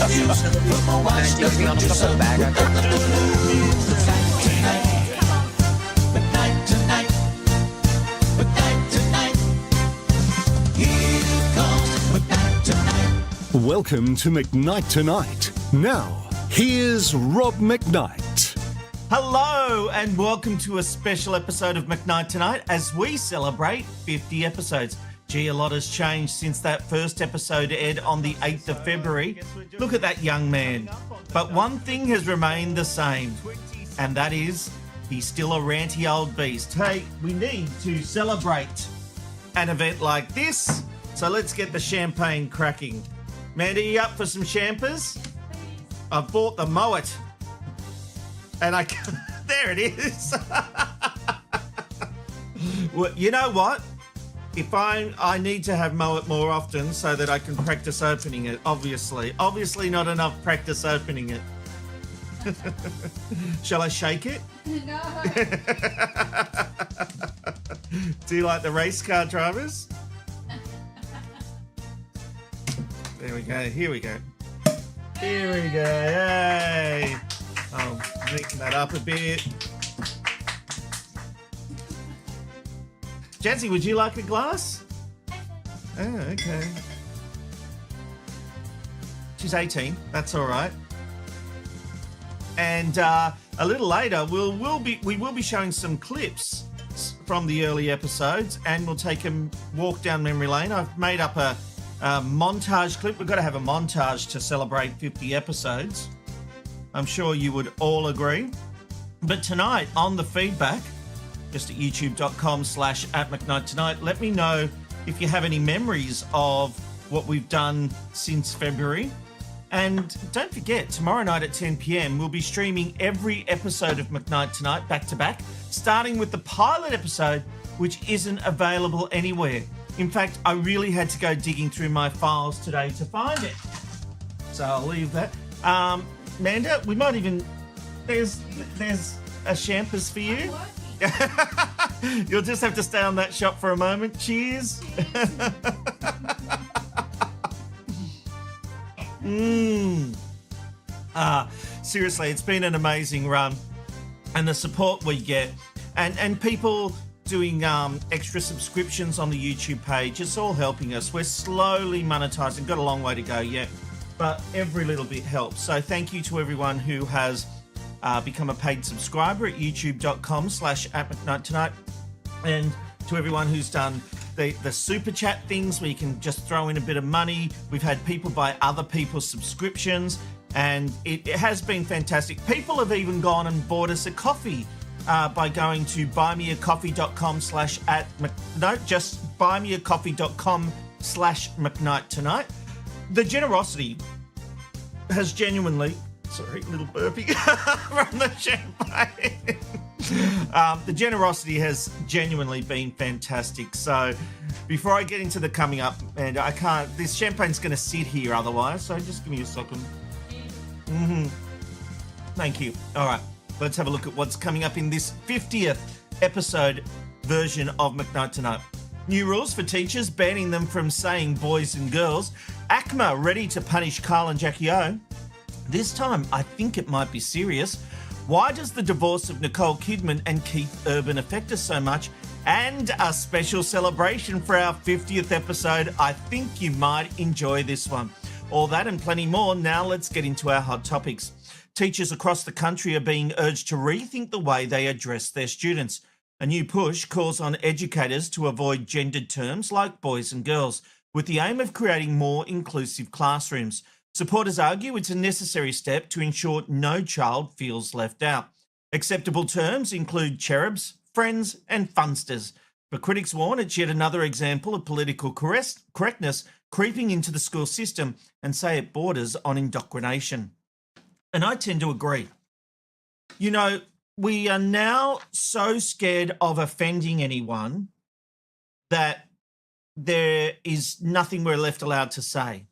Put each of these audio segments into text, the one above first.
McKnight Tonight. McKnight Tonight. Here comes McKnight Tonight. Welcome to McKnight Tonight. Now, here's Rob McKnight. Hello and welcome to a special episode of McKnight Tonight as we celebrate 50 episodes. Gee, a lot has changed since that first episode aired on the 8th of February. Look at that young man. But one thing has remained the same, and that is he's still a ranty old beast. Hey, we need to celebrate an event like this, so let's get the champagne cracking. Mandy, you up for some champers? I've bought the Moet. And there it is. Well, you know what? If I need to have Moet more often so that I can practice opening it, obviously. Obviously not enough practice opening it. Shall I shake it? No. Do you like the race car drivers? There we go. Here we go. Here we go. Yay. I'll mix that up a bit. Jazzy, would you like a glass? Oh, okay. She's 18. That's all right. And a little later, we will be showing some clips from the early episodes, and we'll take a walk down memory lane. I've made up a montage clip. We've got to have a montage to celebrate 50 episodes. I'm sure you would all agree. But tonight on the feedback, just at youtube.com/@McKnight Tonight, let me know if you have any memories of what we've done since February. And don't forget, tomorrow night at 10 p.m, we'll be streaming every episode of McKnight Tonight back to back, starting with the pilot episode, which isn't available anywhere. In fact, I really had to go digging through my files today to find it. So I'll leave that. Manda, we might even... There's a champers for you. You'll just have to stay on that shot for a moment. Cheers. Seriously, it's been an amazing run. And the support we get. And people doing extra subscriptions on the YouTube page, it's all helping us. We're slowly monetizing. Got a long way to go yet. But every little bit helps. So thank you to everyone who has become a paid subscriber at youtube.com/@McKnight Tonight, and to everyone who's done the super chat things where you can just throw in a bit of money. We've had people buy other people's subscriptions, and it has been fantastic. People have even gone and bought us a coffee by going to buymeacoffee.com/McKnight Tonight. The generosity has genuinely... Sorry, little burpee from the champagne. The generosity has genuinely been fantastic. So before I get into the coming up, and I can't... This champagne's going to sit here otherwise, so just give me a second. Thank you. All right, let's have a look at what's coming up in this 50th episode version of McKnight Tonight. New rules for teachers, banning them from saying boys and girls. ACMA ready to punish Kyle and Jackie O. This time, I think it might be serious. Why does the divorce of Nicole Kidman and Keith Urban affect us so much? And a special celebration for our 50th episode. I think you might enjoy this one. All that and plenty more. Now let's get into our hot topics. Teachers across the country are being urged to rethink the way they address their students. A new push calls on educators to avoid gendered terms like boys and girls, with the aim of creating more inclusive classrooms. Supporters argue it's a necessary step to ensure no child feels left out. Acceptable terms include cherubs, friends, and funsters. But critics warn it's yet another example of political correctness creeping into the school system and say it borders on indoctrination. And I tend to agree. You know, we are now so scared of offending anyone that there is nothing we're left allowed to say.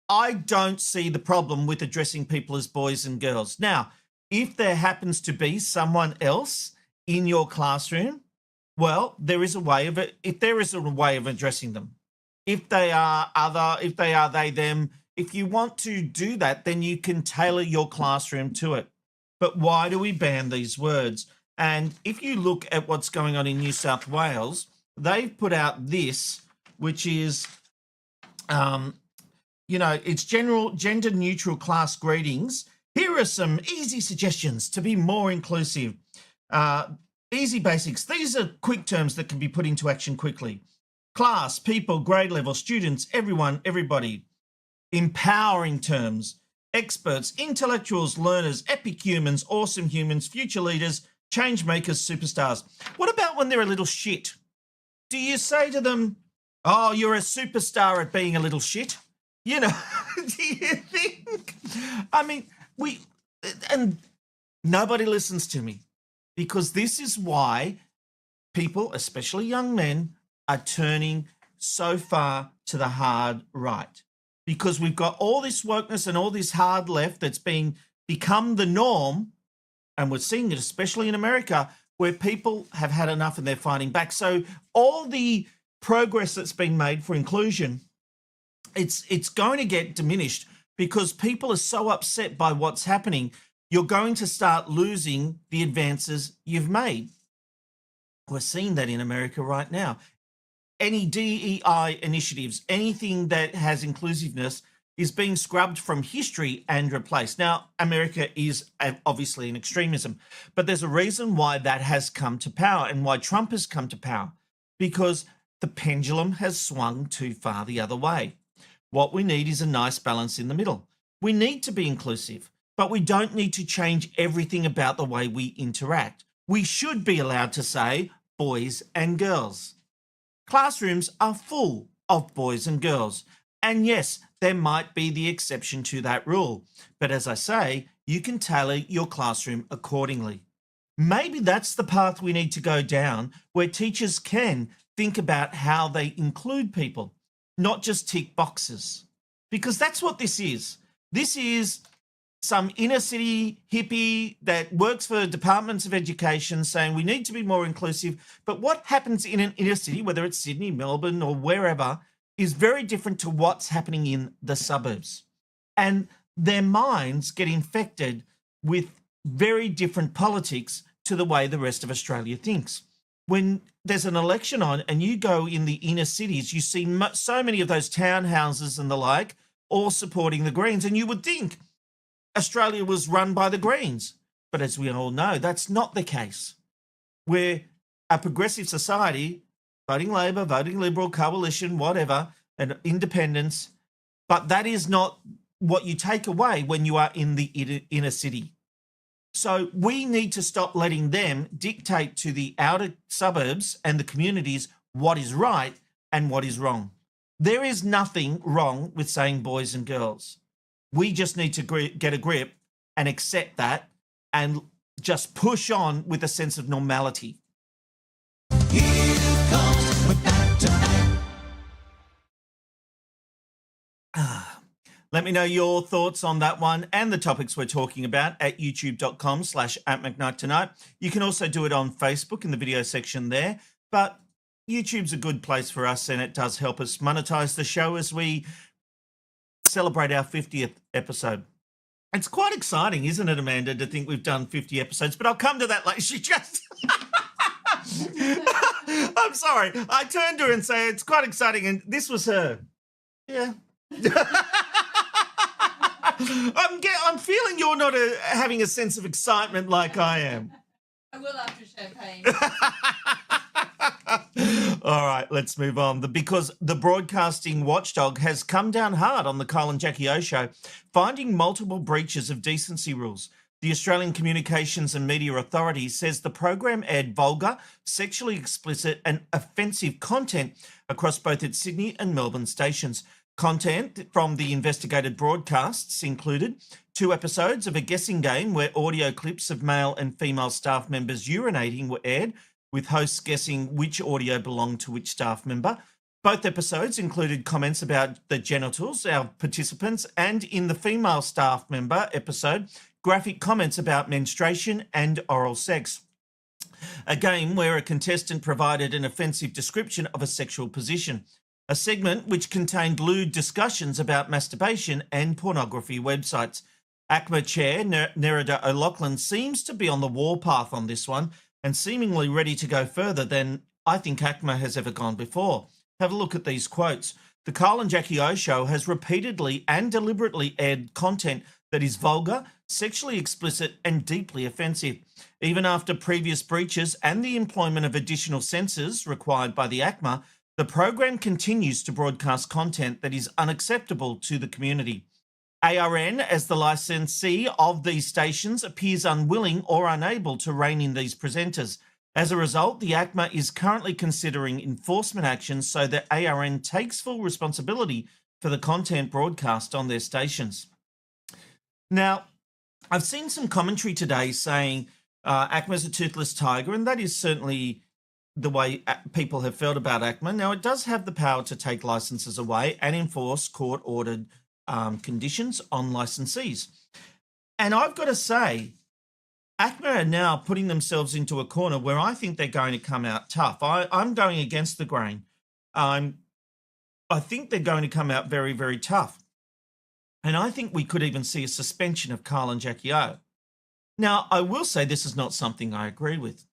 I don't see the problem with addressing people as boys and girls. Now, if there happens to be someone else in your classroom, well, there is a way of it. If there is a way of addressing them, if they are they, them, If you want to do that, then you can tailor your classroom to it. But why do we ban these words? And if you look at what's going on in New South Wales, they've put out this, which is, it's general gender neutral class greetings. Here are some easy suggestions to be more inclusive. Easy basics. These are quick terms that can be put into action quickly. Class, people, grade level, students, everyone, everybody. Empowering terms. Experts, intellectuals, learners, epic humans, awesome humans, future leaders, change makers, superstars. What about when they're a little shit? Do you say to them, oh, you're a superstar at being a little shit? Do you think? I mean, and nobody listens to me, because this is why people, especially young men, are turning so far to the hard right, because we've got all this wokeness and all this hard left that's become the norm, and we're seeing it especially in America, where people have had enough and they're fighting back. So all the progress that's been made for inclusion, it's going to get diminished because people are so upset by what's happening. You're going to start losing the advances you've made. We're seeing that in America right now. Any DEI initiatives, anything that has inclusiveness, is being scrubbed from history and replaced. Now, America is obviously an extremism, but there's a reason why that has come to power and why Trump has come to power, because the pendulum has swung too far the other way. What we need is a nice balance in the middle. We need to be inclusive, but we don't need to change everything about the way we interact. We should be allowed to say boys and girls. Classrooms are full of boys and girls. And yes, there might be the exception to that rule. But as I say, you can tailor your classroom accordingly. Maybe that's the path we need to go down, where teachers can think about how they include people, not just tick boxes. Because that's what this is. This is some inner city hippie that works for departments of education saying we need to be more inclusive. But what happens in an inner city, whether it's Sydney, Melbourne, or wherever, is very different to what's happening in the suburbs. And their minds get infected with very different politics to the way the rest of Australia thinks. When there's an election on and you go in the inner cities, you see so many of those townhouses and the like all supporting the Greens, and you would think Australia was run by the Greens. But as we all know, that's not the case. We're a progressive society, voting Labor, voting Liberal, coalition, whatever, and independence. But that is not what you take away when you are in the inner city. So we need to stop letting them dictate to the outer suburbs and the communities what is right and what is wrong. There is nothing wrong with saying boys and girls. We just need to get a grip and accept that and just push on with a sense of normality. Here comes McKnight Tonight. Let me know your thoughts on that one and the topics we're talking about at youtube.com/@McKnight Tonight. You can also do it on Facebook in the video section there, but YouTube's a good place for us, and it does help us monetize the show as we celebrate our 50th episode. It's quite exciting, isn't it, Amanda, to think we've done 50 episodes, but I'll come to that later. She just... I'm sorry. I turned to her and say it's quite exciting, and this was her. Yeah. I'm feeling you're not having a sense of excitement like I am. I will after champagne. All right, let's move on. Because the broadcasting watchdog has come down hard on the Kyle and Jackie O show, finding multiple breaches of decency rules. The Australian Communications and Media Authority says the program aired vulgar, sexually explicit and offensive content across both its Sydney and Melbourne stations. Content from the investigated broadcasts included 2 episodes of a guessing game where audio clips of male and female staff members urinating were aired, with hosts guessing which audio belonged to which staff member. Both episodes included comments about the genitals of participants, and in the female staff member episode, graphic comments about menstruation and oral sex. A game where a contestant provided an offensive description of a sexual position. a segment which contained lewd discussions about masturbation and pornography websites. ACMA Chair Nerida O'Loughlin seems to be on the warpath on this one and seemingly ready to go further than I think ACMA has ever gone before. Have a look at these quotes. The Carl and Jackie O show has repeatedly and deliberately aired content that is vulgar, sexually explicit and deeply offensive. Even after previous breaches and the employment of additional censors required by the ACMA, the program continues to broadcast content that is unacceptable to the community. ARN, as the licensee of these stations, appears unwilling or unable to rein in these presenters. As a result, the ACMA is currently considering enforcement actions so that ARN takes full responsibility for the content broadcast on their stations. Now, I've seen some commentary today saying ACMA's a toothless tiger, and that is certainly the way people have felt about ACMA. Now, it does have the power to take licenses away and enforce court-ordered conditions on licensees. And I've got to say, ACMA are now putting themselves into a corner where I think they're going to come out tough. I'm going against the grain. I think they're going to come out very, very tough. And I think we could even see a suspension of Carl and Jackie O. Now, I will say this is not something I agree with.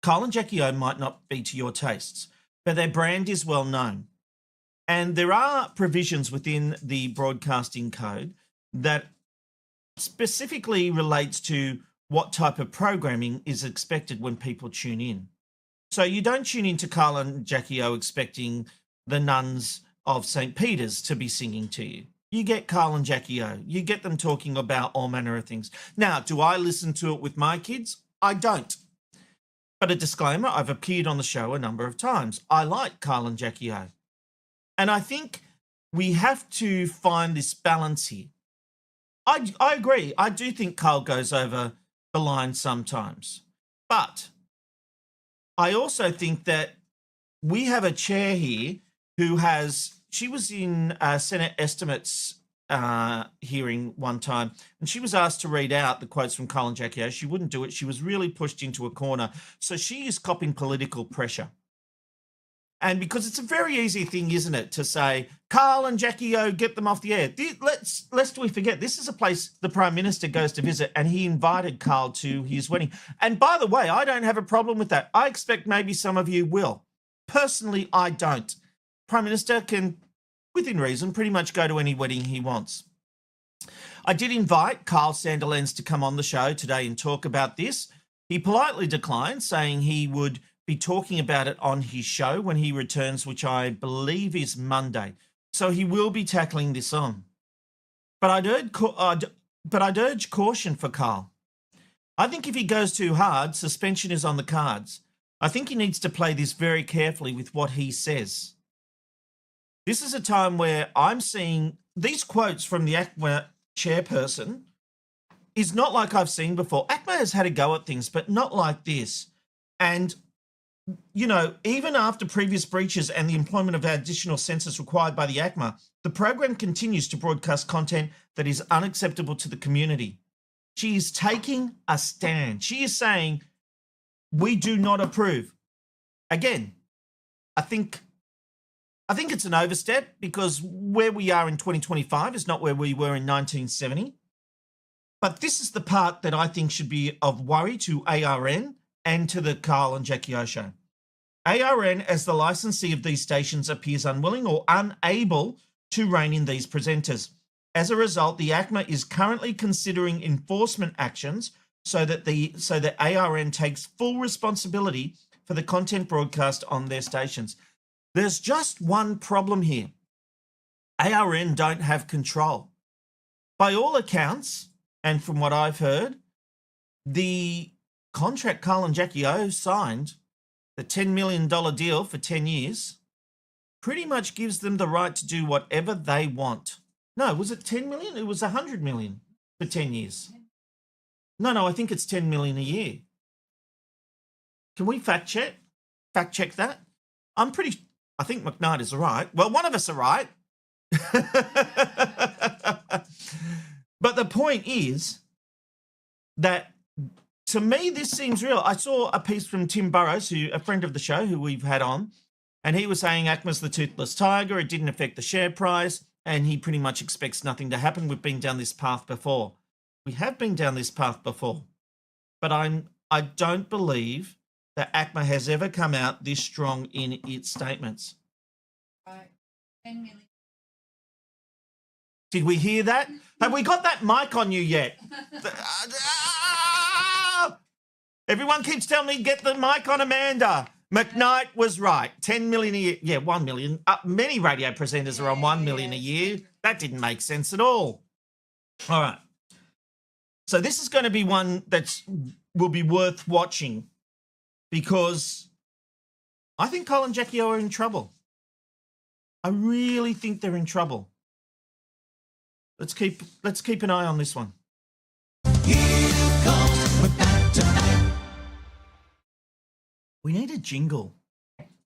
Carl and Jackie O might not be to your tastes, but their brand is well known. And there are provisions within the broadcasting code that specifically relates to what type of programming is expected when people tune in. So you don't tune into Carl and Jackie O expecting the nuns of St. Peter's to be singing to you. You get Carl and Jackie O. You get them talking about all manner of things. Now, do I listen to it with my kids? I don't. But a disclaimer, I've appeared on the show a number of times. I like Carl and Jackie O. And I think we have to find this balance here. I agree. I do think Carl goes over the line sometimes. But I also think that we have a chair here who she was in Senate estimates hearing one time, and she was asked to read out the quotes from Carl and Jackie O. She wouldn't do it. She was really pushed into a corner. So she is copping political pressure. And because it's a very easy thing, isn't it, to say, Carl and Jackie O, get them off the air. Lest we forget, this is a place the Prime Minister goes to visit, and he invited Carl to his wedding. And by the way, I don't have a problem with that. I expect maybe some of you will. Personally, I don't. Prime Minister can, within reason, pretty much go to any wedding he wants. I did invite Carl Sandilands to come on the show today and talk about this. He politely declined, saying he would be talking about it on his show when he returns, which I believe is Monday. So he will be tackling this on. But I'd urge caution for Carl. I think if he goes too hard, suspension is on the cards. I think he needs to play this very carefully with what he says. This is a time where I'm seeing these quotes from the ACMA chairperson is not like I've seen before. ACMA has had a go at things, but not like this. And you know, even after previous breaches and the employment of additional censors required by the ACMA, the program continues to broadcast content that is unacceptable to the community. She is taking a stand. She is saying, we do not approve. Again, I think it's an overstep because where we are in 2025 is not where we were in 1970. But this is the part that I think should be of worry to ARN and to the Carl and Jackie O show. ARN, as the licensee of these stations, appears unwilling or unable to rein in these presenters. As a result, the ACMA is currently considering enforcement actions so that ARN takes full responsibility for the content broadcast on their stations. There's just one problem here. ARN don't have control. By all accounts, and from what I've heard, the contract Carl and Jackie O signed, the $10 million deal for 10 years, pretty much gives them the right to do whatever they want. No, was it 10 million? It was 100 million for 10 years. No, I think it's 10 million a year. Can we fact check that? I think McKnight is right. Well, one of us are right. But the point is that to me, this seems real. I saw a piece from Tim Burrows, a friend of the show who we've had on, And he was saying ACMA's the toothless tiger. It didn't affect the share price. And he pretty much expects nothing to happen. We've been down this path before. We have been down this path before. But I don't believe that ACMA has ever come out this strong in its statements. Right. 10 million. Did we hear that? Have we got that mic on you yet? Everyone keeps telling me, get the mic on Amanda. McKnight was right. 10 million a year. Yeah, 1 million. Many radio presenters are on 1 million a year. That didn't make sense at all. All right. So this is going to be one that will be worth watching because I think Cole and Jackie O are in trouble. I really think they're in trouble. Let's keep an eye on this one. Here comes McKnight Tonight. We need a jingle.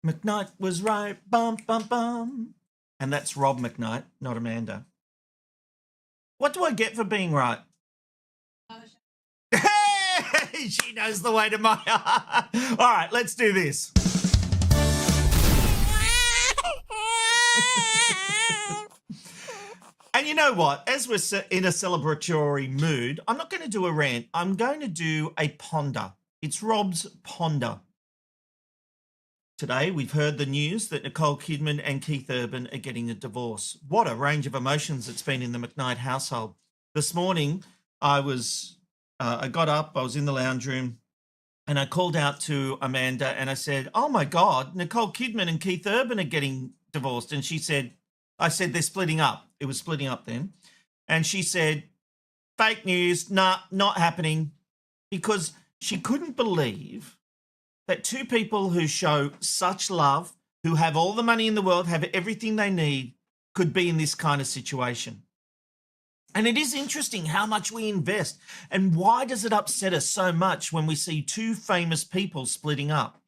McKnight was right, bum, bum, bum. And that's Rob McKnight, not Amanda. What do I get for being right? Hey, she knows the way to my heart. All right, let's do this. And you know what? As we're in a celebratory mood, I'm not going to do a rant. I'm going to do a ponder. It's Rob's ponder. Today, we've heard the news that Nicole Kidman and Keith Urban are getting a divorce. What a range of emotions it's been in the McKnight household. This morning, I got up, I was in the lounge room, and I called out to Amanda and I said, oh my God, Nicole Kidman and Keith Urban are getting divorced. And I said, they're splitting up. It was splitting up then. And she said, fake news, nah, not happening. Because she couldn't believe that two people who show such love, who have all the money in the world, have everything they need, could be in this kind of situation. And it is interesting how much we invest. And why does it upset us so much when we see two famous people splitting up?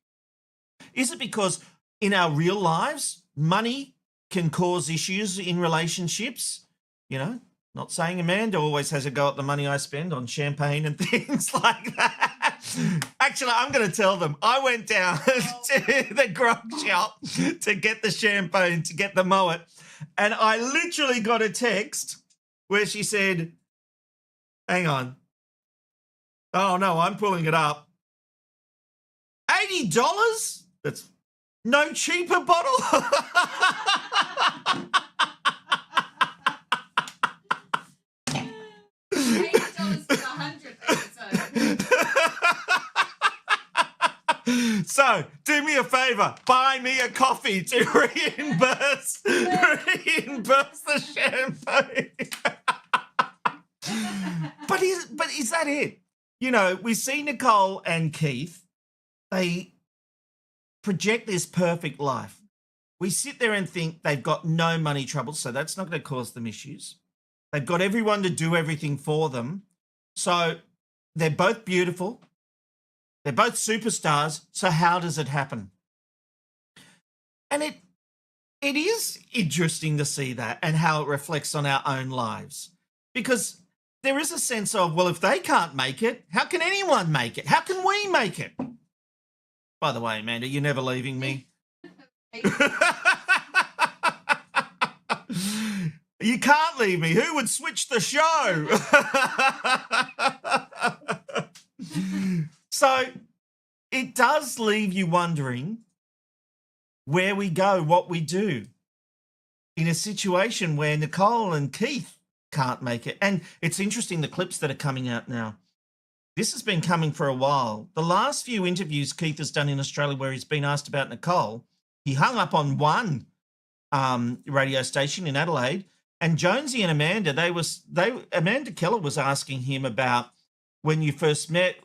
Is it because in our real lives, money can cause issues in relationships? You know, not saying Amanda always has a go at the money I spend on champagne and things like that. Actually, I'm going to tell them. I went down to the grog shop to get the champagne, to get the Moet, and I literally got a text where she said, hang on. Oh, no, I'm pulling it up. $80? That's no cheaper bottle? $80 for 100 episodes. So, do me a favor, buy me a coffee to reimburse the champagne. But is that it? You know, we see Nicole and Keith, they project this perfect life. We sit there and think they've got no money troubles, so that's not going to cause them issues. They've got everyone to do everything for them. So they're both beautiful. They're both superstars. So how does it happen? And it is interesting to see that and how it reflects on our own lives. Because there is a sense of, well, if they can't make it, how can anyone make it? How can we make it? By the way, Amanda, you're never leaving me. You can't leave me. Who would switch the show? So it does leave you wondering where we go, what we do in a situation where Nicole and Keith can't make it. And it's interesting, the clips that are coming out now. This has been coming for a while. The last few interviews Keith has done in Australia where he's been asked about Nicole, he hung up on one radio station in Adelaide, and Jonesy and Amanda, Amanda Keller was asking him about when you first met,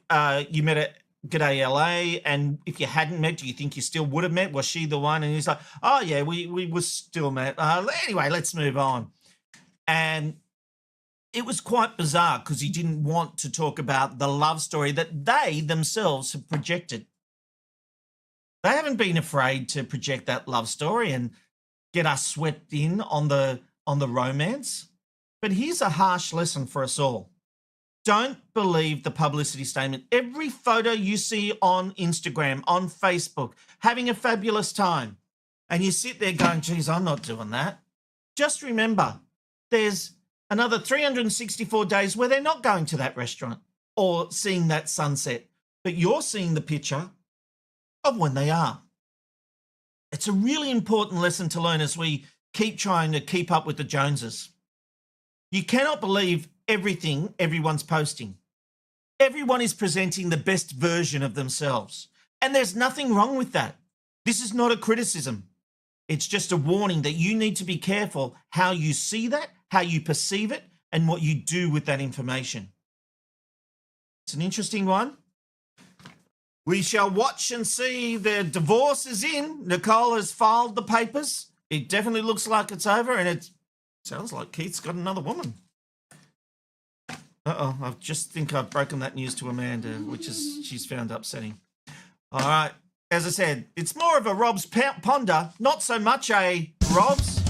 you met at G'day LA, and if you hadn't met, do you think you still would have met? Was she the one? And he's like, oh yeah, we were still met. Anyway, let's move on. And it was quite bizarre because he didn't want to talk about the love story that they themselves have projected. They haven't been afraid to project that love story and get us swept in on the romance. But here's a harsh lesson for us all. Don't believe the publicity statement. Every photo you see on Instagram, on Facebook, having a fabulous time, and you sit there going, geez, I'm not doing that. Just remember, there's another 364 days where they're not going to that restaurant or seeing that sunset, but you're seeing the picture of when they are. It's a really important lesson to learn as we keep trying to keep up with the Joneses. You cannot believe everything everyone's posting. Everyone is presenting the best version of themselves, and there's nothing wrong with that. This is not a criticism. It's just a warning that you need to be careful how you see that, how you perceive it, and what you do with that information. It's an interesting one. We shall watch and see. The divorce is in. Nicole has filed the papers. It definitely looks like it's over, and it sounds like Keith's got another woman. Uh-oh, I just think I've broken that news to Amanda, which is she's found upsetting. All right. As I said, it's more of a Rob's Ponder, not so much a Rob's.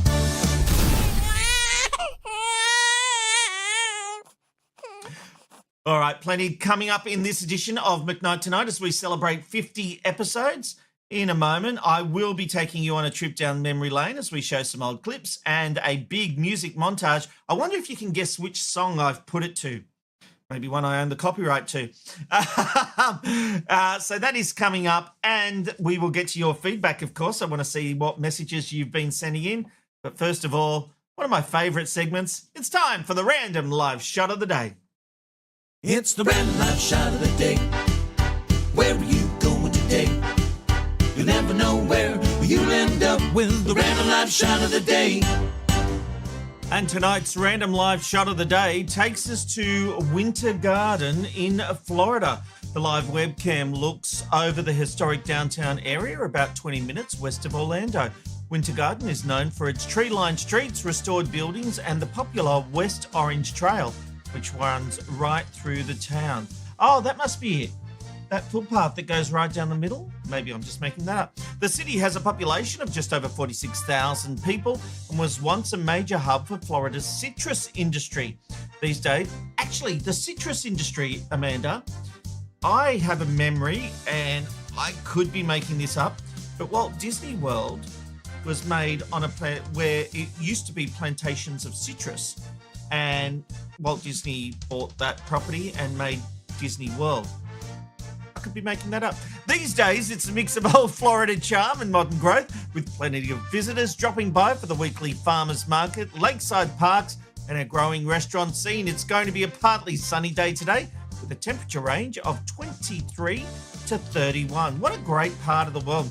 All right, plenty coming up in this edition of McKnight Tonight as we celebrate 50 episodes. In a moment, I will be taking you on a trip down memory lane as we show some old clips and a big music montage. I wonder if you can guess which song I've put it to. Maybe one I own the copyright to. So that is coming up, and we will get to your feedback, of course. I want to see what messages you've been sending in. But first of all, one of my favourite segments, it's time for the random live shot of the day. It's the random live shot of the day. Where are you going today? You'll never know where you'll end up with the random live shot of the day. And tonight's random live shot of the day takes us to Winter Garden in Florida. The live webcam looks over the historic downtown area, about 20 minutes west of Orlando. Winter Garden is known for its tree-lined streets, restored buildings, and the popular West Orange Trail, which runs right through the town. Oh, that must be it. That footpath that goes right down the middle? Maybe I'm just making that up. The city has a population of just over 46,000 people and was once a major hub for Florida's citrus industry. These days, actually, the citrus industry, Amanda, I have a memory, and I could be making this up, but Walt Disney World was made on a planet where it used to be plantations of citrus, and Walt Disney bought that property and made Disney World. I could be making that up. These days, it's a mix of old Florida charm and modern growth, with plenty of visitors dropping by for the weekly farmers market, lakeside parks, and a growing restaurant scene. It's going to be a partly sunny day today, with a temperature range of 23 to 31. What a great part of the world.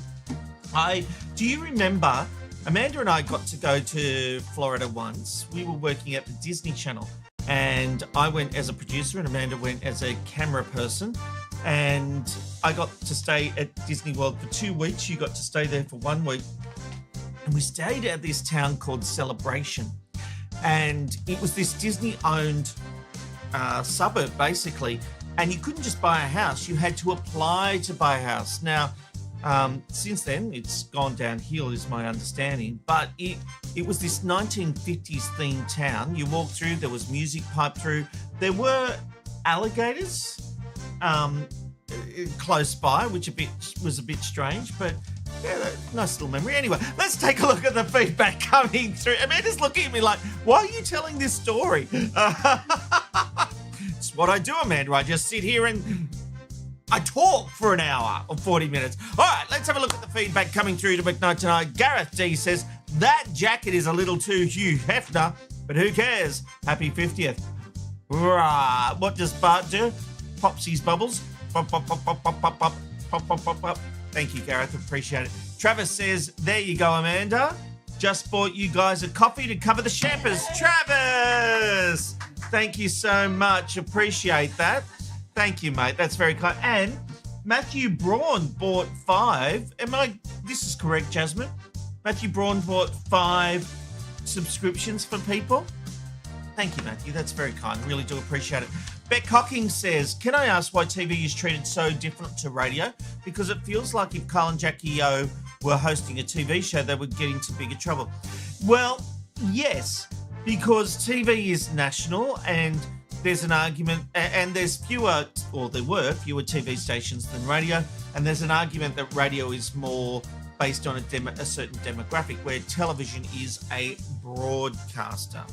Do you remember, Amanda and I got to go to Florida once. We were working at the Disney Channel, and I went as a producer and Amanda went as a camera person. And I got to stay at Disney World for 2 weeks. You got to stay there for 1 week. And we stayed at this town called Celebration. And it was this Disney-owned suburb, basically. And you couldn't just buy a house. You had to apply to buy a house. Now, since then, it's gone downhill, is my understanding. But it was this 1950s themed town. You walked through, there was music piped through. There were alligators close by, which was a bit strange, but yeah, nice little memory. Anyway, let's take a look at the feedback coming through. Amanda's looking at me like, why are you telling this story? It's what I do, Amanda. I just sit here and I talk for an hour or 40 minutes. All right, let's have a look at the feedback coming through to McKnight Tonight. Gareth D says, that jacket is a little too Hugh Hefner, but who cares? Happy 50th. Right, what does Bart do? Pops his bubbles. Pop, pop, pop, pop, pop, pop, pop, pop, pop, pop, pop. Thank you, Gareth. Appreciate it. Travis says, there you go, Amanda. Just bought you guys a coffee to cover the champers. Travis! Thank you so much. Appreciate that. Thank you, mate. That's very kind. And Matthew Braun bought 5. This is correct, Jasmine? Matthew Braun bought 5 subscriptions for people. Thank you, Matthew. That's very kind. Really do appreciate it. Beck Hocking says, can I ask why TV is treated so different to radio? Because it feels like if Carl and Jackie O were hosting a TV show, they would get into bigger trouble. Well, yes, because TV is national and there's an argument, and there were fewer TV stations than radio, and there's an argument that radio is more based on a certain demographic, where television is a broadcaster.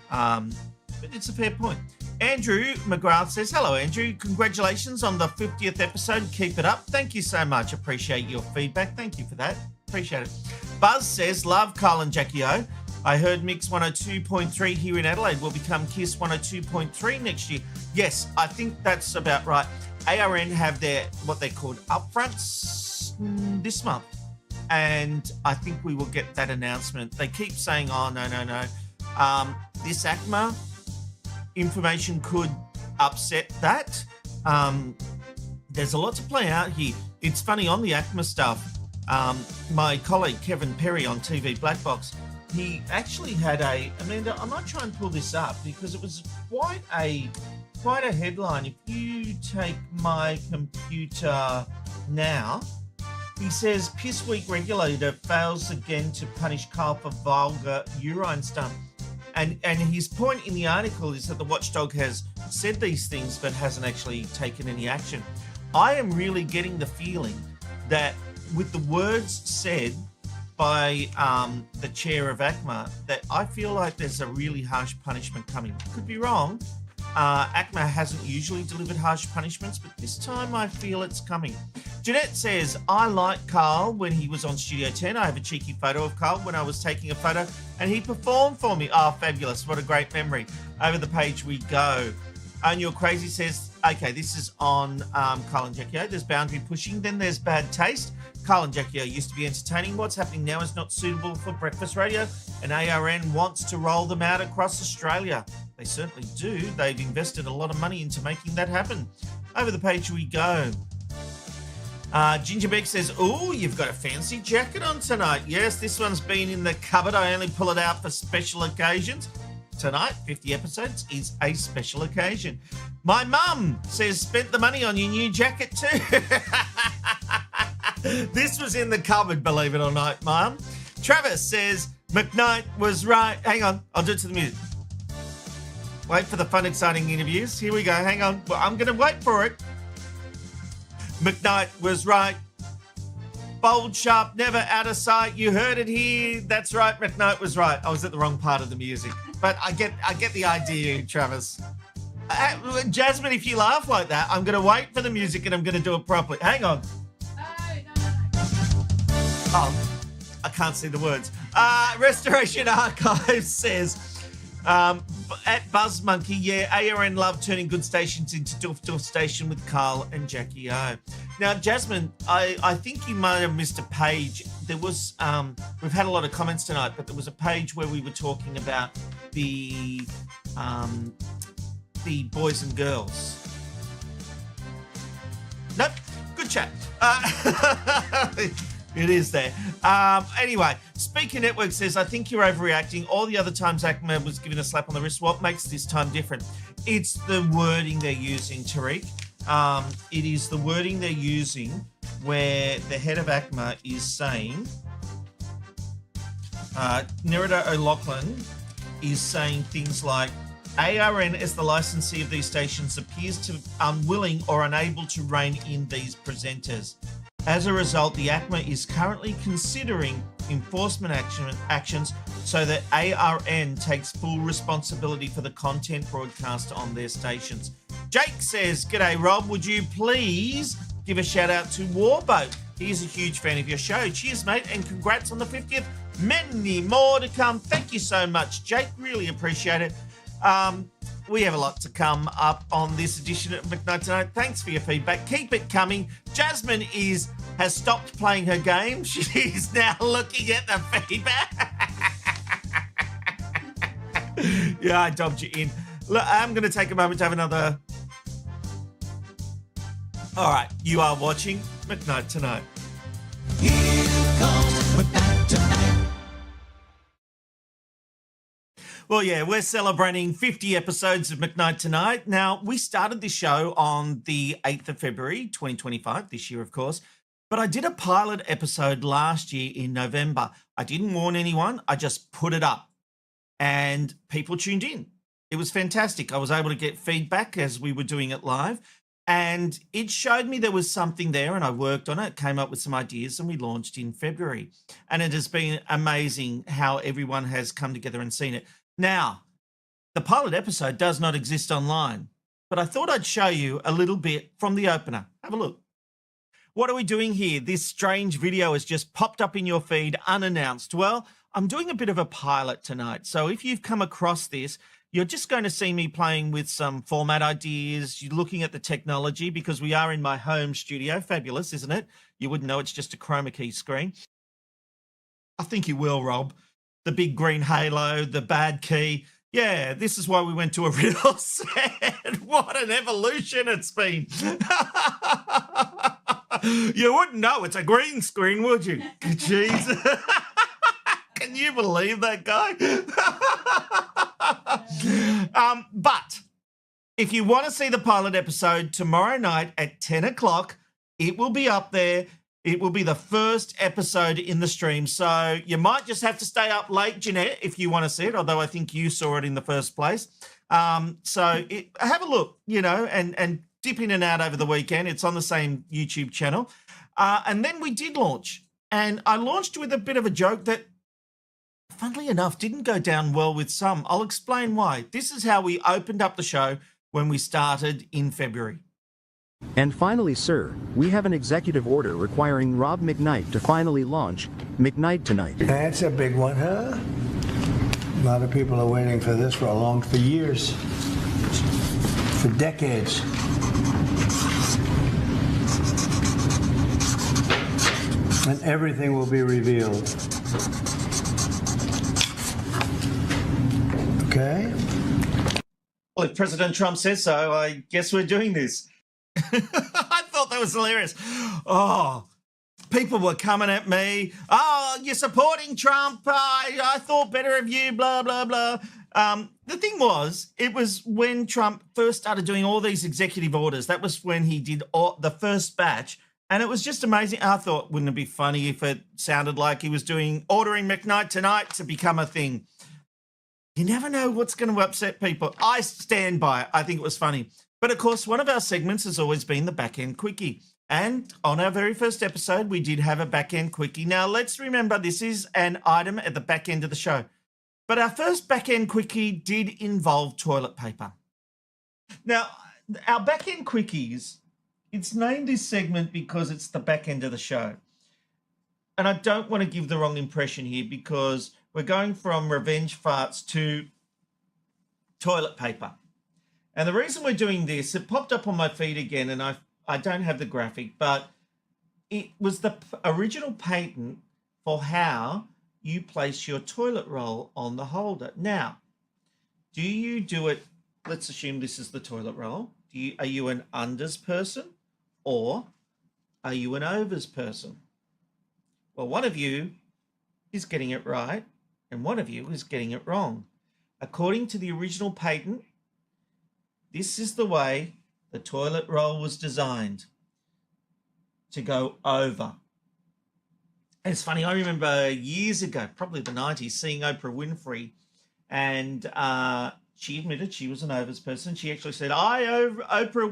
But it's a fair point. Andrew McGrath says, hello, Andrew. Congratulations on the 50th episode. Keep it up. Thank you so much. Appreciate your feedback. Thank you for that. Appreciate it. Buzz says, love Carl and Jackie O. I heard Mix 102.3 here in Adelaide will become Kiss 102.3 next year. Yes, I think that's about right. ARN have their, what they called upfronts this month. And I think we will get that announcement. They keep saying, oh, no. This ACMA information could upset that. There's a lot to play out here. It's funny, on the ACMA stuff, my colleague Kevin Perry on TV Black Box, he actually had Amanda, I might try and pull this up because it was quite a headline. If you take my computer now, he says, Piss Week regulator fails again to punish Carl for vulgar urine stunt. And his point in the article is that the watchdog has said these things but hasn't actually taken any action. I am really getting the feeling that with the words said by the chair of ACMA, that I feel like there's a really harsh punishment coming. Could be wrong. ACMA hasn't usually delivered harsh punishments, but this time I feel it's coming. Jeanette says, I like Carl when he was on Studio 10. I have a cheeky photo of Carl when I was taking a photo and he performed for me. Oh, fabulous. What a great memory. Over the page we go. Own Your Crazy says, okay, this is on Carl and Jackie O. There's boundary pushing, then there's bad taste. Carl and Jackie O used to be entertaining. What's happening now is not suitable for breakfast radio, and ARN wants to roll them out across Australia. They certainly do. They've invested a lot of money into making that happen. Over the page we go. Ginger Beck says, oh, you've got a fancy jacket on tonight. Yes, this one's been in the cupboard. I only pull it out for special occasions. Tonight, 50 episodes, is a special occasion. My mum says, spent the money on your new jacket too. This was in the cupboard, believe it or not, Mum. Travis says, McKnight was right. Hang on, I'll do it to the music. Wait for the fun, exciting interviews. Here we go. Hang on. Well, I'm going to wait for it. McKnight was right. Bold, sharp, never out of sight. You heard it here. That's right. McKnight was right. I was at the wrong part of the music, but I get the idea, Travis. Jasmine, if you laugh like that, I'm going to wait for the music and I'm going to do it properly. Hang on. No. Oh, I can't see the words. Restoration Archives says, at Buzz Monkey, yeah, ARN love turning good stations into Doof Doof Station with Carl and Jackie O. Now, Jasmine, I think you might have missed a page. There was, we've had a lot of comments tonight, but there was a page where we were talking about the boys and girls. Nope, good chat. It is there. Anyway, Speaker Network says, I think you're overreacting. All the other times ACMA was given a slap on the wrist. What makes this time different? It's the wording they're using, Tariq. It is the wording they're using where the head of ACMA is saying, Nerida O'Loughlin is saying things like, ARN as the licensee of these stations appears to unwilling or unable to rein in these presenters. As a result, the ACMA is currently considering enforcement actions so that ARN takes full responsibility for the content broadcast on their stations. Jake says, G'day Rob, would you please give a shout out to Warboat? He's a huge fan of your show. Cheers, mate, and congrats on the 50th. Many more to come. Thank you so much, Jake. Really appreciate it. We have a lot to come up on this edition of McKnight Tonight. Thanks for your feedback. Keep it coming. Jasmine has stopped playing her game. She's now looking at the feedback. Yeah, I dobbed you in. Look, I'm going to take a moment to have another. All right, you are watching McKnight Tonight. Here comes McKnight Tonight. Well, yeah, we're celebrating 50 episodes of McKnight Tonight. Now, we started this show on the 8th of February, 2025, this year, of course. But I did a pilot episode last year in November. I didn't warn anyone. I just put it up and people tuned in. It was fantastic. I was able to get feedback as we were doing it live. And it showed me there was something there, and I worked on it, came up with some ideas, and we launched in February. And it has been amazing how everyone has come together and seen it. Now, the pilot episode does not exist online, but I thought I'd show you a little bit from the opener. Have a look. What are we doing here? This strange video has just popped up in your feed unannounced. Well, I'm doing a bit of a pilot tonight. So if you've come across this, you're just going to see me playing with some format ideas. You're looking at the technology because we are in my home studio. Fabulous, isn't it? You wouldn't know it's just a chroma key screen. I think you will, Rob. The big green halo, the bad key. Yeah, this is why we went to a real set. What an evolution it's been. You wouldn't know it's a green screen, would you? Jeez. Can you believe that guy? But if you want to see the pilot episode tomorrow night at 10 o'clock, it will be up there. It will be the first episode in the stream. So you might just have to stay up late, Jeanette, if you want to see it, although I think you saw it in the first place. Have a look, and dip in and out over the weekend. It's on the same YouTube channel. And then we did launch. And I launched with a bit of a joke that, funnily enough, didn't go down well with some. I'll explain why. This is how we opened up the show when we started in February. And finally, sir, we have an executive order requiring Rob McKnight to finally launch McKnight Tonight. That's a big one, huh? A lot of people are waiting for this for years, for decades. And everything will be revealed. Okay? Well, if President Trump says so, I guess we're doing this. I thought that was hilarious. Oh, people were coming at me. Oh, you're supporting Trump. I thought better of you, blah, blah, blah. The thing was, it was when Trump first started doing all these executive orders. That was when he did the first batch. And it was just amazing. I thought, wouldn't it be funny if it sounded like he was ordering McKnight Tonight to become a thing? You never know what's going to upset people. I stand by it. I think it was funny. But, of course, one of our segments has always been the back-end quickie. And on our very first episode, we did have a back-end quickie. Now, let's remember this is an item at the back end of the show. But our first back-end quickie did involve toilet paper. Now, our back-end quickies, it's named this segment because it's the back end of the show. And I don't want to give the wrong impression here because we're going from revenge farts to toilet paper. And the reason we're doing this, it popped up on my feed again, and I don't have the graphic, but it was the original patent for how you place your toilet roll on the holder. Now, do you do it, let's assume this is the toilet roll. Are you an unders person or are you an overs person? Well, one of you is getting it right and one of you is getting it wrong. According to the original patent, this is the way the toilet roll was designed, to go over. And it's funny, I remember years ago, probably the 90s, seeing Oprah Winfrey, and she admitted she was an overs person. She actually said, Oprah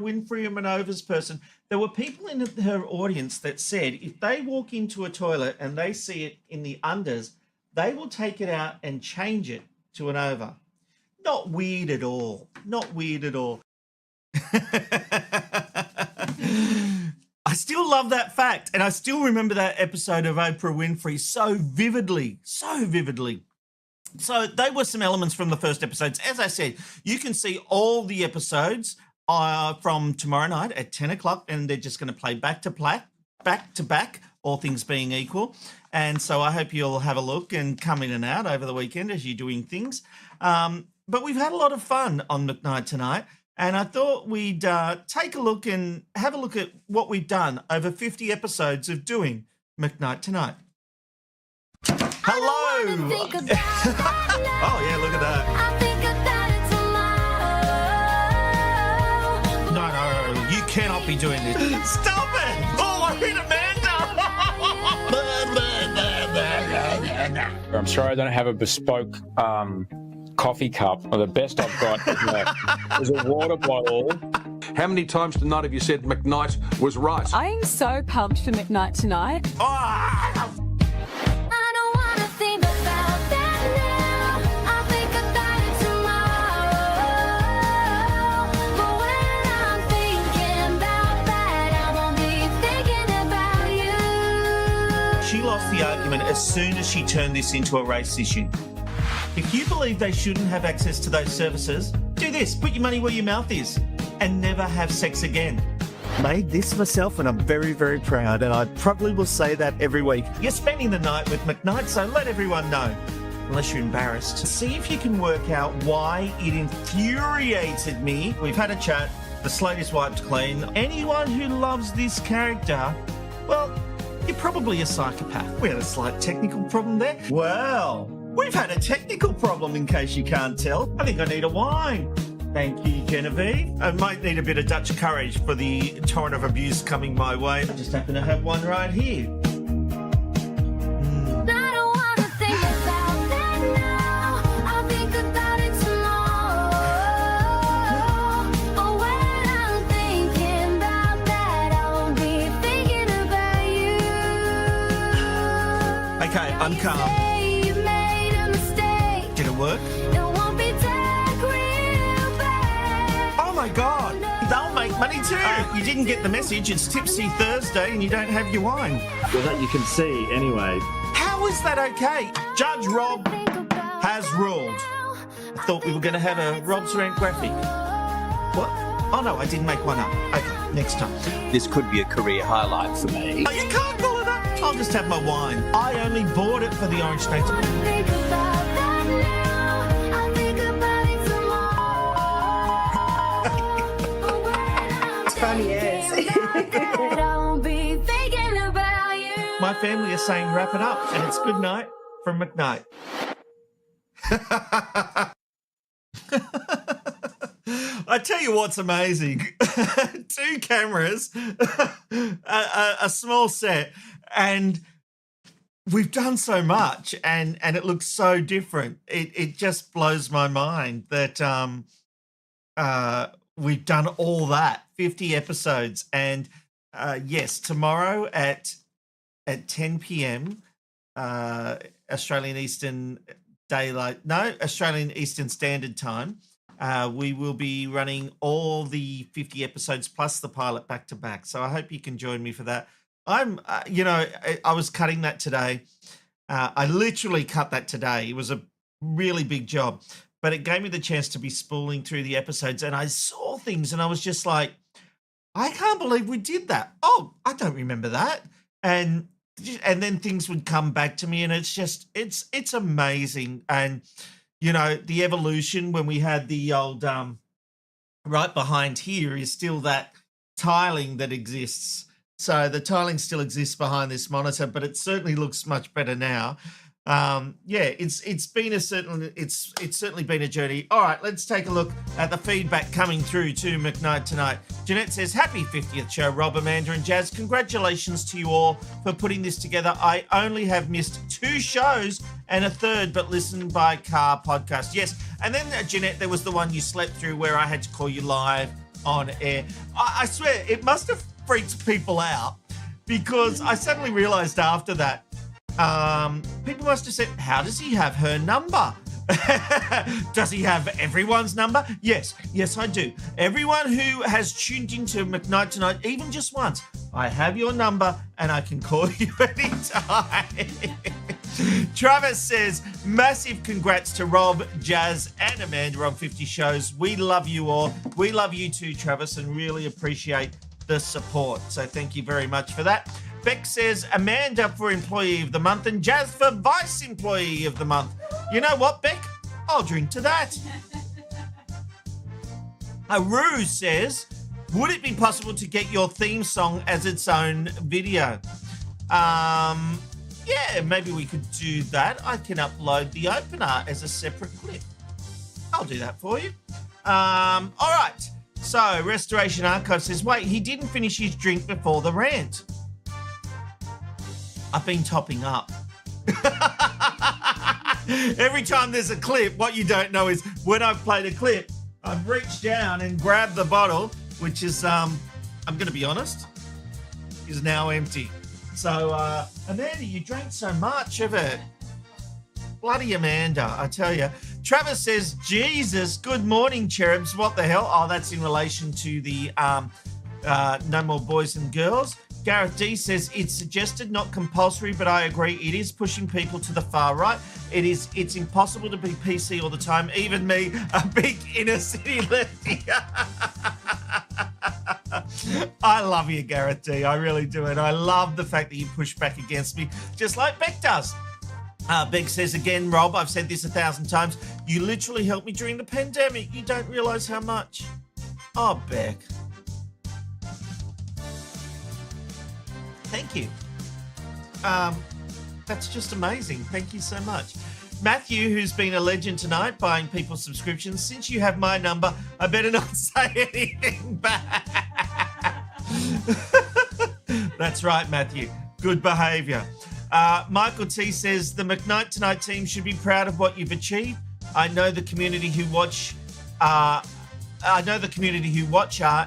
Winfrey, am an overs person. There were people in her audience that said if they walk into a toilet and they see it in the unders, they will take it out and change it to an over. Not weird at all. Not weird at all. I still love that fact. And I still remember that episode of Oprah Winfrey so vividly, so vividly. So they were some elements from the first episodes. As I said, you can see all the episodes from tomorrow night at 10 o'clock, and they're just going to play back to back, all things being equal. And so I hope you'll have a look and come in and out over the weekend as you're doing things. But we've had a lot of fun on McKnight Tonight, and I thought we'd take a look and have a look at what we've done over 50 episodes of doing McKnight Tonight. Hello! Oh, yeah, look at that. No, you cannot be doing this. Stop it! Oh, I hit Amanda! I'm sorry I don't have a bespoke coffee cup. The best I've got is a water bottle How many times tonight have you said McKnight was right? I am so pumped for McKnight Tonight. Ah! I don't wanna think about that now. I'll think about it tomorrow. But when I'm thinking about that, I won't be thinking about you. She lost the argument as soon as she turned this into a race issue. If you believe they shouldn't have access to those services, do this. Put your money where your mouth is and never have sex again. Made this myself and I'm very, very proud, and I probably will say that every week. You're spending the night with McKnight, so let everyone know. Unless you're embarrassed. See if you can work out why it infuriated me. We've had a chat. The slate is wiped clean. Anyone who loves this character, well, you're probably a psychopath. We had a slight technical problem there. Well, we've had a technical problem in case you can't tell. I think I need a wine. Thank you, Genevieve. I might need a bit of Dutch courage for the torrent of abuse coming my way. I just happen to have one right here. I don't wanna think about that now. I'll think about it tomorrow. Oh, when I'm thinking about that, I won't be thinking about you. Okay, I'm calm. Say you made a mistake. Did it work? It won't be dark real bad. Oh my God, they'll make money too. You didn't get the message. It's Tipsy Thursday and you don't have your wine. Well, that you can see anyway. How is that okay? Judge Rob has ruled. I thought we were going to have a Rob's Rant graphic. What? Oh no, I didn't make one up. Okay, next time. This could be a career highlight for me. Oh, you can't call it up. I'll just have my wine. I only bought it for the orange snakes. Think about that now. I'll think about it tomorrow. It's funny as. I won't be thinking about you. My family is saying wrap it up, and it's good night from McKnight. I tell you what's amazing. 2 cameras, a small set, and we've done so much and it looks so different. It just blows my mind that we've done all that, 50 episodes. And yes, tomorrow at 10 p.m. Australian Eastern Standard Time, we will be running all the 50 episodes plus the pilot back to back. So I hope you can join me for that. I was cutting that today. I literally cut that today. It was a really big job, but it gave me the chance to be spooling through the episodes, and I saw things and I was just like, I can't believe we did that. Oh, I don't remember that. And then things would come back to me, and it's amazing. And the evolution when we had the old right behind here is still that tiling that exists. So the tiling still exists behind this monitor, but it certainly looks much better now. It's certainly been a journey. All right, let's take a look at the feedback coming through to McKnight Tonight. Jeanette says, happy 50th show, Rob, Amanda and Jazz. Congratulations to you all for putting this together. I only have missed 2 shows and a third, but listened by car podcast. Yes, and then, Jeanette, there was the one you slept through where I had to call you live on air. I swear, it must have freaked people out, because I suddenly realised after that, people must have said, how does he have her number? Does he have everyone's number? Yes, I do. Everyone who has tuned into McKnight Tonight, even just once, I have your number and I can call you anytime. Travis says, massive congrats to Rob, Jazz and Amanda on 50 shows. We love you all. We love you too, Travis, and really appreciate the support. So thank you very much for that. Beck says, Amanda for Employee of the Month and Jazz for Vice Employee of the Month. You know what, Beck? I'll drink to that. Aru says, would it be possible to get your theme song as its own video? Yeah, maybe we could do that. I can upload the opener as a separate clip. I'll do that for you. All right. So, Restoration Archive says, wait, he didn't finish his drink before the rant. I've been topping up. Every time there's a clip, what you don't know is when I've played a clip, I've reached down and grabbed the bottle which is, I'm going to be honest, is now empty. So, Amanda, you drank so much of it. Bloody Amanda, I tell you. Travis says, Jesus, good morning, cherubs. What the hell? Oh, that's in relation to the No More Boys and Girls. Gareth D says, it's suggested, not compulsory, but I agree. It is pushing people to the far right. It's impossible to be PC all the time. Even me, a big inner city lefty. I love you, Gareth D. I really do. And I love the fact that you push back against me, just like Beck does. Beck says again, Rob, I've said this 1,000 times. You literally helped me during the pandemic. You don't realise how much. Oh, Beck. Thank you. That's just amazing. Thank you so much. Matthew, who's been a legend tonight, buying people subscriptions. Since you have my number, I better not say anything back. That's right, Matthew. Good behaviour. Michael T says, the McKnight Tonight team should be proud of what you've achieved. I know the community who watch are,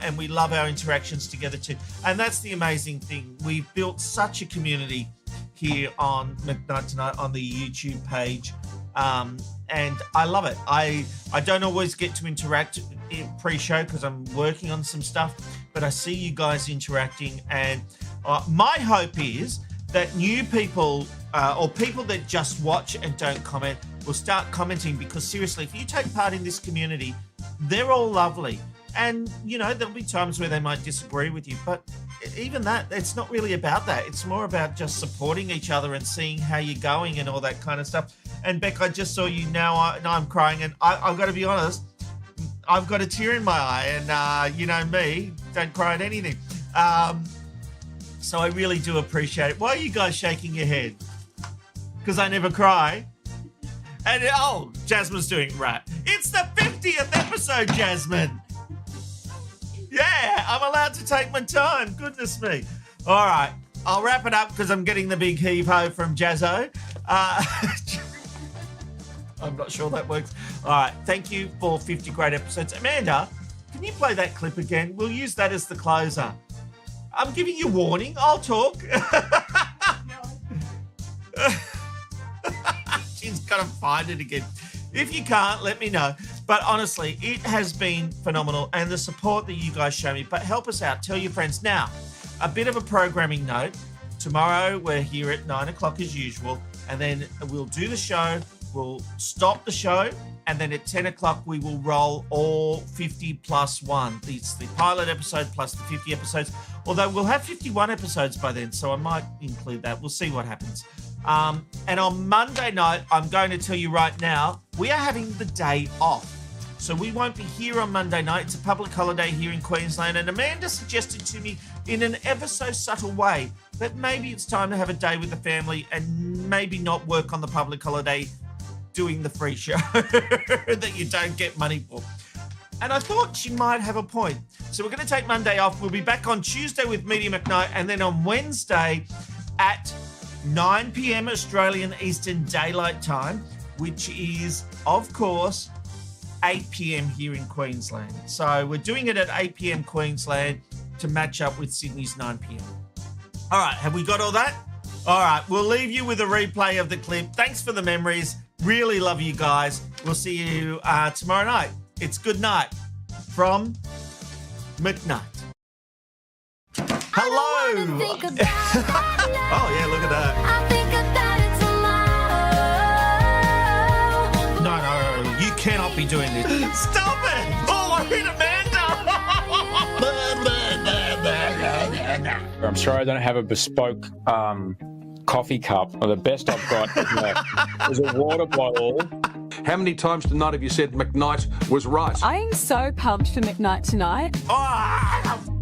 and we love our interactions together too. And that's the amazing thing. We've built such a community here on McKnight Tonight on the YouTube page. And I love it. I don't always get to interact in pre-show because I'm working on some stuff, but I see you guys interacting. And my hope is that new people or people that just watch and don't comment will start commenting, because seriously, if you take part in this community, they're all lovely. And, you know, there'll be times where they might disagree with you, but even that, it's not really about that. It's more about just supporting each other and seeing how you're going and all that kind of stuff. And Beck, I just saw you now. I'm crying, and I've got to be honest, I've got a tear in my eye, and you know me, don't cry at anything. So I really do appreciate it. Why are you guys shaking your head? Because I never cry. And oh, Jasmine's doing right. It's the 50th episode, Jasmine. Yeah, I'm allowed to take my time. Goodness me. All right, I'll wrap it up because I'm getting the big heave-ho from Jazzo. I'm not sure that works. All right, thank you for 50 great episodes. Amanda, can you play that clip again? We'll use that as the closer. I'm giving you warning. I'll talk. She's got to find it again. If you can't, let me know. But honestly, it has been phenomenal, and the support that you guys show me. But help us out. Tell your friends. Now, a bit of a programming note. Tomorrow, we're here at 9 o'clock as usual, and then we'll do the show. We'll stop the show, and then at 10 o'clock, we will roll all 50 plus one. It's the pilot episode plus the 50 episodes, although we'll have 51 episodes by then, so I might include that. We'll see what happens. And on Monday night, I'm going to tell you right now, we are having the day off. So we won't be here on Monday night. It's a public holiday here in Queensland. And Amanda suggested to me in an ever so subtle way that maybe it's time to have a day with the family and maybe not work on the public holiday doing the free show that you don't get money for. And I thought she might have a point. So we're going to take Monday off. We'll be back on Tuesday with Media McKnight, and then on Wednesday at 9 p.m. Australian Eastern Daylight Time, which is, of course, 8 p.m. here in Queensland. So we're doing it at 8 p.m. Queensland to match up with Sydney's 9 p.m. All right, have we got all that? All right, we'll leave you with a replay of the clip. Thanks for the memories. Really love you guys. We'll see you tomorrow night. It's good night from McKnight. Hello. Oh, yeah, look at that. No, you cannot be doing this. Stop it. Oh, I hit Amanda. I'm sorry I don't have a bespoke coffee cup. Well, the best I've got is a water bottle. How many times tonight have you said McKnight was right? I'm so pumped for McKnight Tonight. Oh.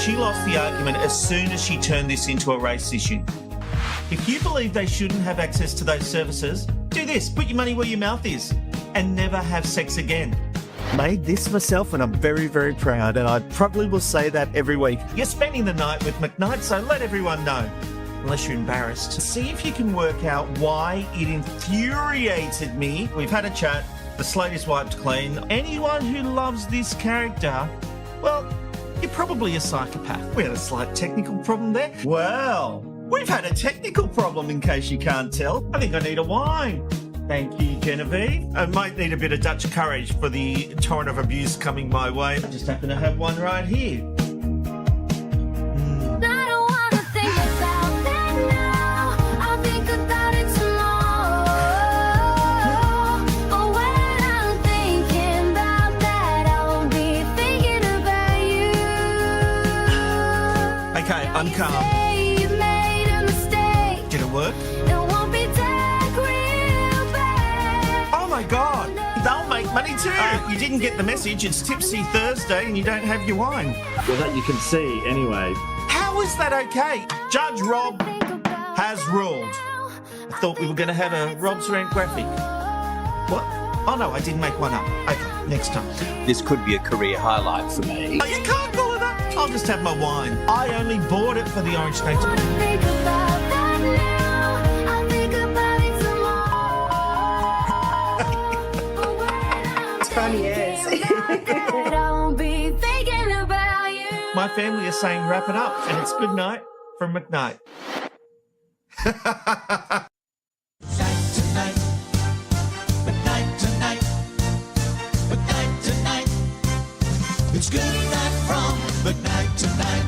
She lost the argument as soon as she turned this into a race issue. If you believe they shouldn't have access to those services, do this. Put your money where your mouth is and never have sex again. made this myself and I'm very, very proud. And I probably will say that every week. You're spending the night with McKnight, so let everyone know. Unless you're embarrassed. See if you can work out why it infuriated me. We've had a chat. The slate is wiped clean. Anyone who loves this character, well, you're probably a psychopath. We had a slight technical problem there. Well, we've had a technical problem in case you can't tell. I think I need a wine. Thank you, Genevieve. I might need a bit of Dutch courage for the torrent of abuse coming my way. I just happen to have one right here. Okay, I'm calm. Did it work? Oh my God, they'll make money too. You didn't get the message. It's Tipsy Thursday and you don't have your wine. Well, that you can see anyway. How is that okay? Judge Rob has ruled. I thought we were going to have a Rob's Rant graphic. What? Oh no, I didn't make one up. Okay, next time. This could be a career highlight for me. Oh, you can't call it up. I'll just have my wine. I only bought it for the orange taste. Funny as. My family is saying wrap it up, and it's good night from McKnight. McKnight Tonight. McKnight Tonight. It's good night from McKnight Tonight.